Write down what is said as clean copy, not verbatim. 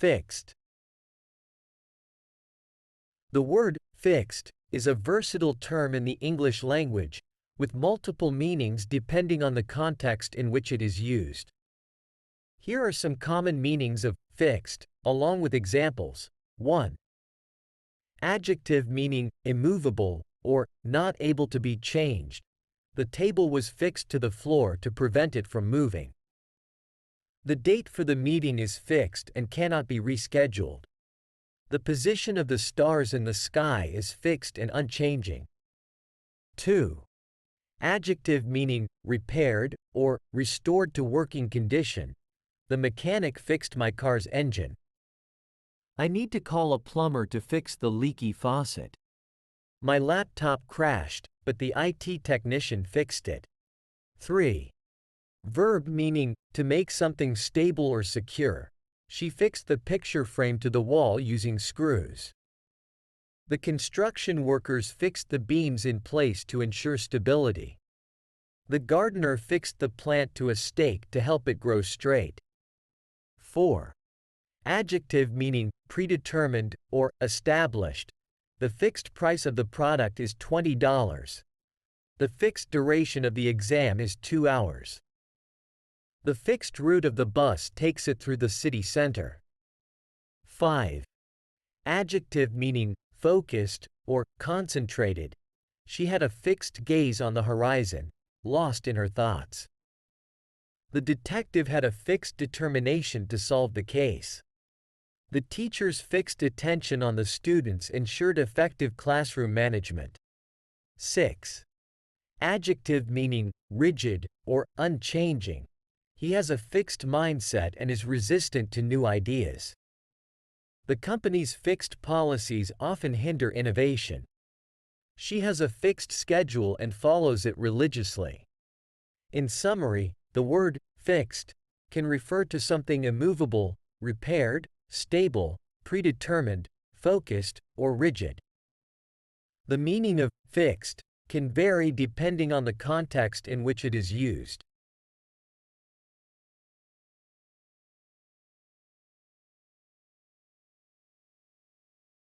Fixed. The word fixed is a versatile term in the English language, with multiple meanings depending on the context in which it is used. Here are some common meanings of fixed, along with examples. 1. Adjective meaning immovable or not able to be changed. The table was fixed to the floor to prevent it from moving. The date for the meeting is fixed and cannot be rescheduled. The position of the stars in the sky is fixed and unchanging. 2. Adjective meaning repaired or restored to working condition. The mechanic fixed my car's engine. I need to call a plumber to fix the leaky faucet. My laptop crashed, but the IT technician fixed it. 3. Verb meaning to make something stable or secure. She fixed the picture frame to the wall using screws. The construction workers fixed the beams in place to ensure stability. The gardener fixed the plant to a stake to help it grow straight. 4. Adjective meaning predetermined or established. The fixed price of the product is $20. The fixed duration of the exam is 2 hours. The fixed route of the bus takes it through the city center. 5. Adjective meaning focused or concentrated. She had a fixed gaze on the horizon, lost in her thoughts. The detective had a fixed determination to solve the case. The teacher's fixed attention on the students ensured effective classroom management. 6. Adjective meaning rigid or unchanging. He has a fixed mindset and is resistant to new ideas. The company's fixed policies often hinder innovation. She has a fixed schedule and follows it religiously. In summary, the word fixed can refer to something immovable, repaired, stable, predetermined, focused, or rigid. The meaning of fixed can vary depending on the context in which it is used.